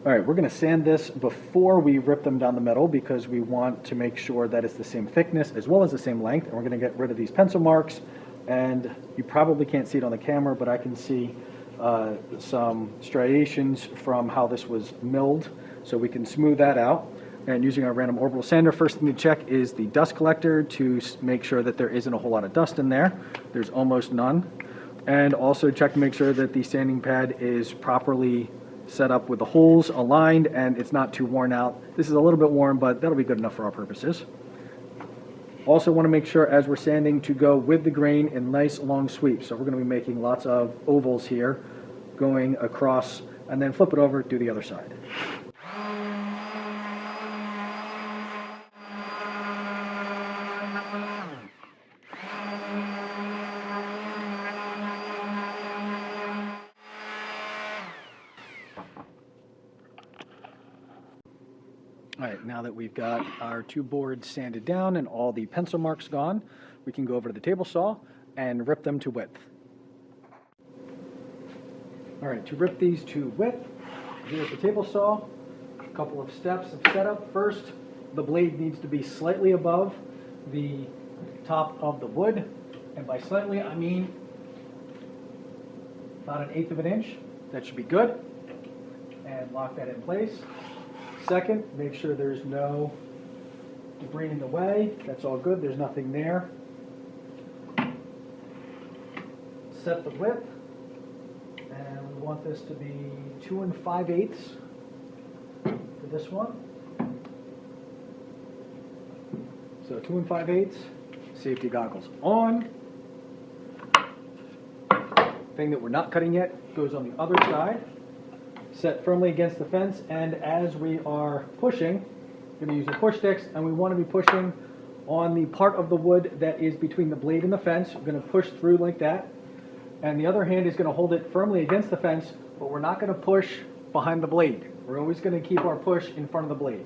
All right, we're going to sand this before we rip them down the middle because we want to make sure that it's the same thickness as well as the same length. And we're going to get rid of these pencil marks. And you probably can't see it on the camera, but I can see some striations from how this was milled. So we can smooth that out. And using our random orbital sander, first thing to check is the dust collector to make sure that there isn't a whole lot of dust in there. There's almost none. And also check to make sure that the sanding pad is properly set up with the holes aligned and it's not too worn out. This is a little bit worn, but that'll be good enough for our purposes. Also want to make sure as we're sanding to go with the grain in nice long sweeps. So we're going to be making lots of ovals here, going across and then flip it over, do the other side. All right, now that we've got our two boards sanded down and all the pencil marks gone, we can go over to the table saw and rip them to width. All right, to rip these to width, here's the table saw. A couple of steps of setup. First, the blade needs to be slightly above the top of the wood. And by slightly, I mean about 1/8 of an inch. That should be good. And lock that in place. Second, make sure there's no debris in the way. That's all good. There's nothing there. Set the width. And we want this to be 2 5/8 for this one. So 2 5/8. Safety goggles on. Thing that we're not cutting yet goes on the other side. Set firmly against the fence, and as we are pushing, we're going to use the push sticks, and we want to be pushing on the part of the wood that is between the blade and the fence. We're going to push through like that, and the other hand is going to hold it firmly against the fence, but we're not going to push behind the blade. We're always going to keep our push in front of the blade.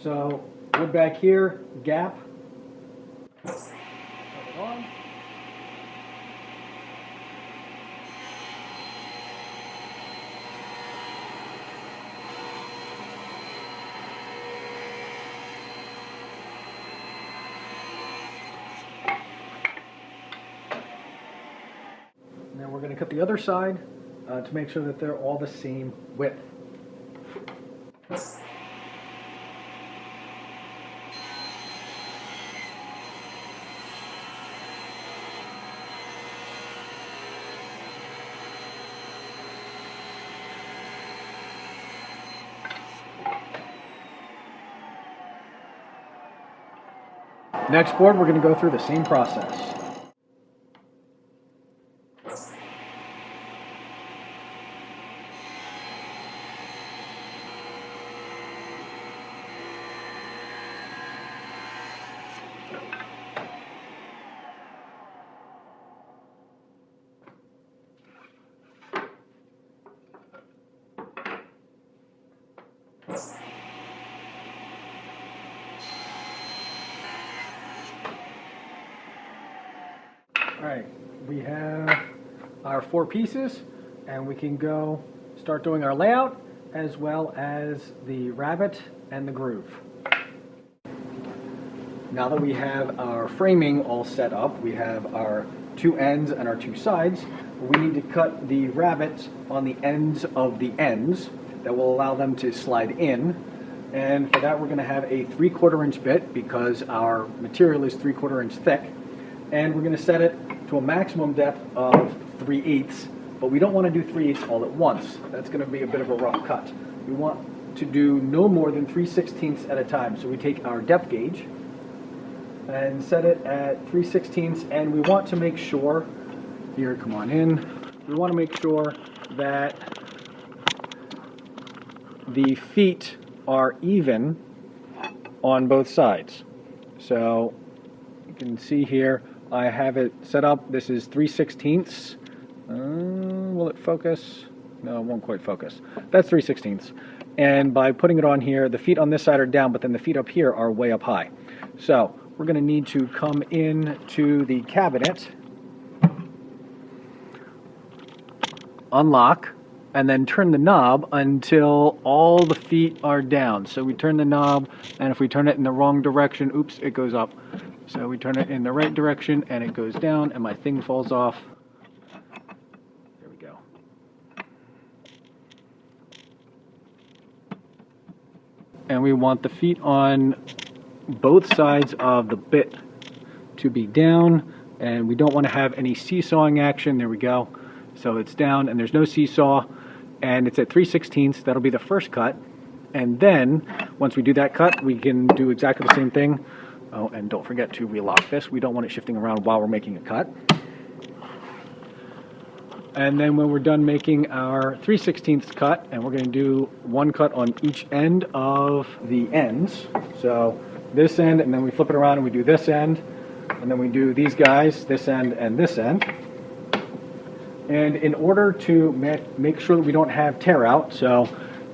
So wood back here, gap. Put it on. And then we're going to cut the other side to make sure that they're all the same width. Next board, we're going to go through the same process. All right, we have our 4 pieces, and we can go start doing our layout as well as the rabbet and the groove. Now that we have our framing all set up, we have our 2 ends and our 2 sides, we need to cut the rabbets on the ends of the ends that will allow them to slide in. And for that, we're going to have a 3/4 inch bit because our material is 3/4 inch thick. And we're going to set it to a maximum depth of 3/8, but we don't want to do 3/8 all at once. That's going to be a bit of a rough cut. We want to do no more than 3/16 at a time. So we take our depth gauge and set it at 3/16, and we want to make sure, here, come on in, we want to make sure that the feet are even on both sides. So you can see here, I have it set up. This is 3/16. Will it focus? No, it won't quite focus. That's 3/16. And by putting it on here, the feet on this side are down, but then the feet up here are way up high. So we're going to need to come in to the cabinet, unlock, and then turn the knob until all the feet are down. So we turn the knob, and if we turn it in the wrong direction, oops, it goes up. So we turn it in the right direction and it goes down, and my thing falls off. There we go. And we want the feet on both sides of the bit to be down, and we don't want to have any seesawing action. There we go. So it's down and there's no seesaw, and it's at 3/16. That'll be the first cut. And then once we do that cut, we can do exactly the same thing. Oh, and don't forget to relock this. We don't want it shifting around while we're making a cut. And then when we're done making our 3/16 cut, and we're going to do one cut on each end of the ends. So this end, and then we flip it around and we do this end, and then we do these guys, this end and this end. And in order to make sure that we don't have tear out, so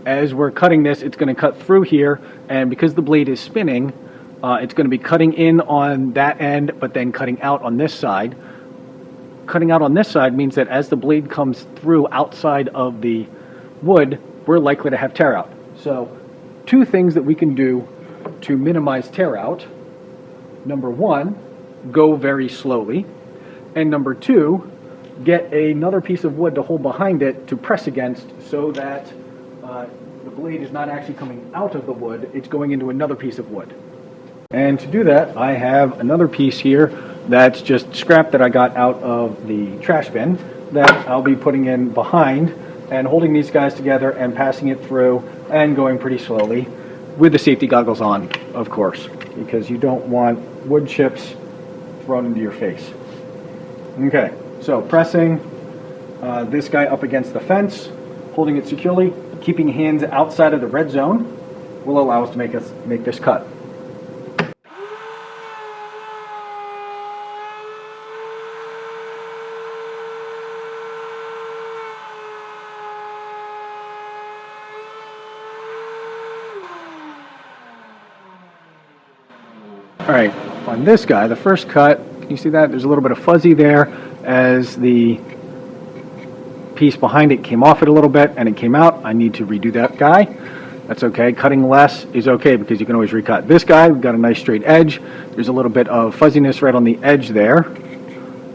as we're cutting this, it's going to cut through here, and because the blade is spinning, it's going to be cutting in on that end, but then cutting out on this side. Cutting out on this side means that as the blade comes through outside of the wood, we're likely to have tear out. So two things that we can do to minimize tear out. Number one, go very slowly. And number two, get another piece of wood to hold behind it to press against, so that the blade is not actually coming out of the wood, it's going into another piece of wood. And to do that, I have another piece here that's just scrap that I got out of the trash bin that I'll be putting in behind and holding these guys together and passing it through and going pretty slowly with the safety goggles on, of course, because you don't want wood chips thrown into your face. Okay, so pressing this guy up against the fence, holding it securely, keeping hands outside of the red zone will allow us to make this cut. All right, on this guy, the first cut, can you see that? There's a little bit of fuzzy there as the piece behind it came off it a little bit and it came out. I need to redo that guy. That's okay. Cutting less is okay because you can always recut. This guy, we've got a nice straight edge. There's a little bit of fuzziness right on the edge there,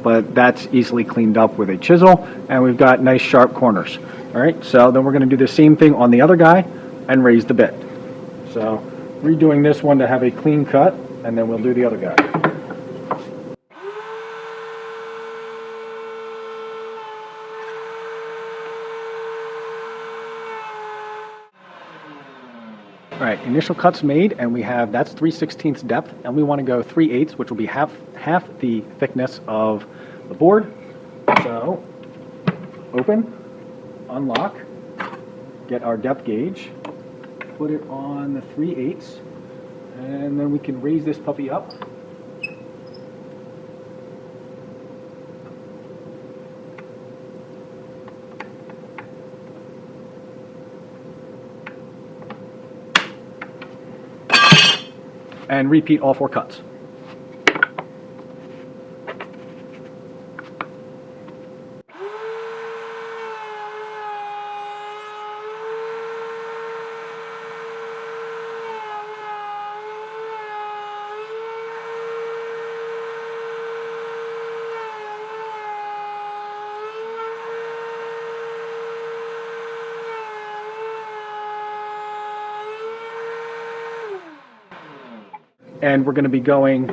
but that's easily cleaned up with a chisel, and we've got nice sharp corners. All right, so then we're going to do the same thing on the other guy and raise the bit. So redoing this one to have a clean cut, and then we'll do the other guy. All right, initial cut's made, and we have, that's 3/16 depth, and we want to go 3/8, which will be half the thickness of the board. So open, unlock, get our depth gauge, put it on the 3/8, and then we can raise this puppy up. And repeat all 4 cuts. And we're going to be going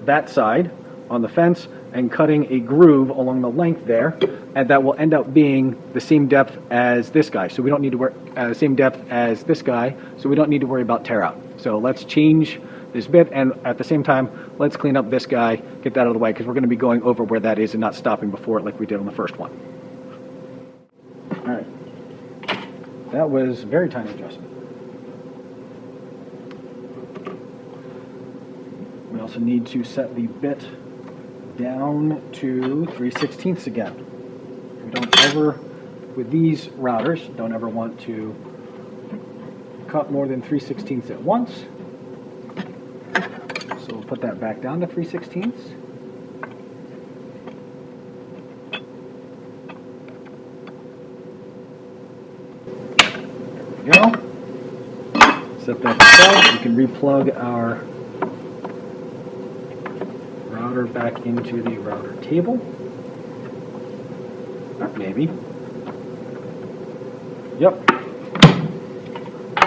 that side on the fence and cutting a groove along the length there, and that will end up being the same depth as this guy. So we don't need to worry, same depth as this guy, so we don't need to worry about tear out. So let's change this bit, and at the same time, let's clean up this guy, get that out of the way, because we're going to be going over where that is and not stopping before it like we did on the first one. All right, that was a very tiny adjustment. We also need to set the bit down to 3/16 again. We don't ever, with these routers, don't ever want to cut more than 3/16 at once. So we'll put that back down to 3/16. we go. Set that aside. We can replug our router back into the router table. Maybe. Yep.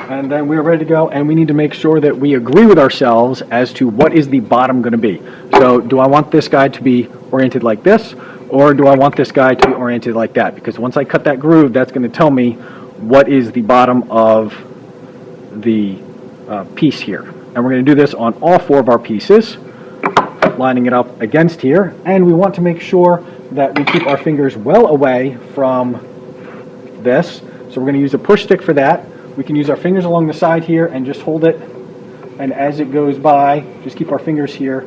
And then we're ready to go, and we need to make sure that we agree with ourselves as to what is the bottom going to be. So do I want this guy to be oriented like this, or do I want this guy to be oriented like that? Because once I cut that groove, that's going to tell me what is the bottom of the piece here. And we're going to do this on all 4 of our pieces, lining it up against here, and we want to make sure that we keep our fingers well away from this. So we're going to use a push stick for that. We can use our fingers along the side here and just hold it, and as it goes by, just keep our fingers here,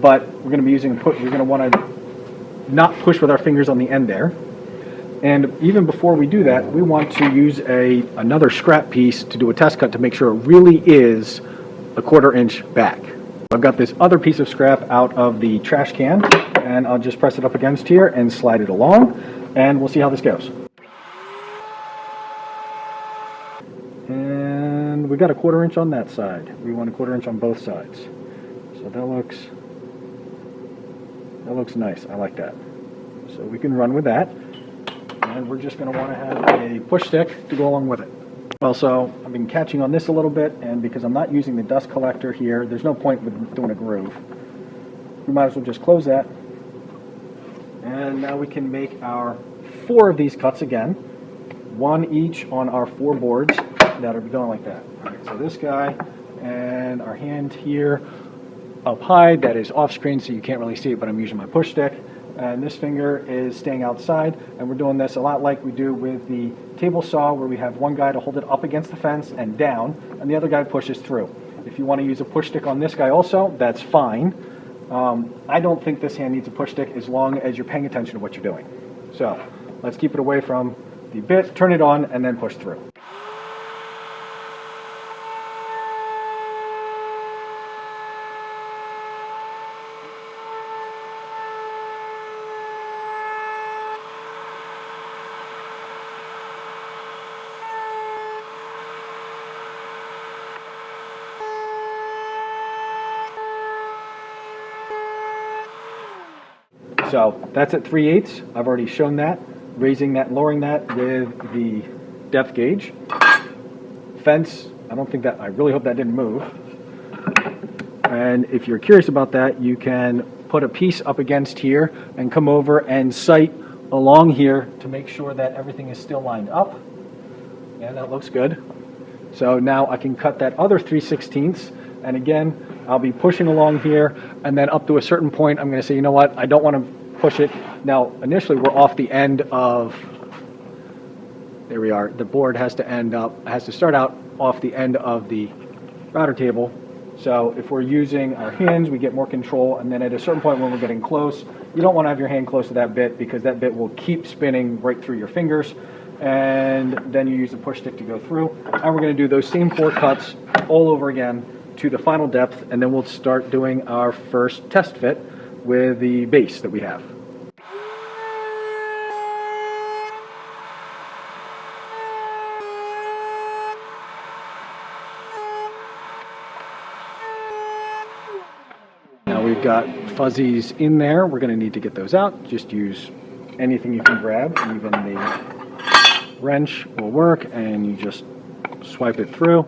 but we're going to be using we're going to want to not push with our fingers on the end there. And even before we do that, we want to use another scrap piece to do a test cut to make sure it really is a 1/4 inch back. I've got this other piece of scrap out of the trash can, and I'll just press it up against here and slide it along, and we'll see how this goes. And we got a 1/4 inch on that side. We want a 1/4 inch on both sides. So that looks nice. I like that. So we can run with that. And we're just going to want to have a push stick to go along with it. Also, I've been catching on this a little bit, and because I'm not using the dust collector here, there's no point with doing a groove. We might as well just close that. And now we can make our 4 of these cuts again, 1 each on our 4 boards that are going like that. All right, so this guy and our hand here up high, that is off screen so you can't really see it, but I'm using my push stick. And this finger is staying outside, and we're doing this a lot like we do with the table saw, where we have one guy to hold it up against the fence and down, and the other guy pushes through. If you want to use a push stick on this guy also, that's fine. I don't think this hand needs a push stick as long as you're paying attention to what you're doing. So let's keep it away from the bit, turn it on, and then push through. So that's at 3/8. I've already shown that, raising that and lowering that with the depth gauge. Fence, I really hope that didn't move. And if you're curious about that, you can put a piece up against here and come over and sight along here to make sure that everything is still lined up. And that looks good. So now I can cut that other 3/16, and again, I'll be pushing along here, and then up to a certain point, I'm going to say, you know what, I don't want to push it. Now, initially, we're off the end of, there we are, the board has to start out off the end of the router table. So if we're using our hands, we get more control, and then at a certain point when we're getting close, you don't want to have your hand close to that bit, because that bit will keep spinning right through your fingers, and then you use the push stick to go through. And we're going to do those same 4 cuts all over again to the final depth, and then we'll start doing our first test fit with the base that we have. Now we've got fuzzies in there. We're going to need to get those out. Just use anything you can grab. Even the wrench will work, and you just swipe it through.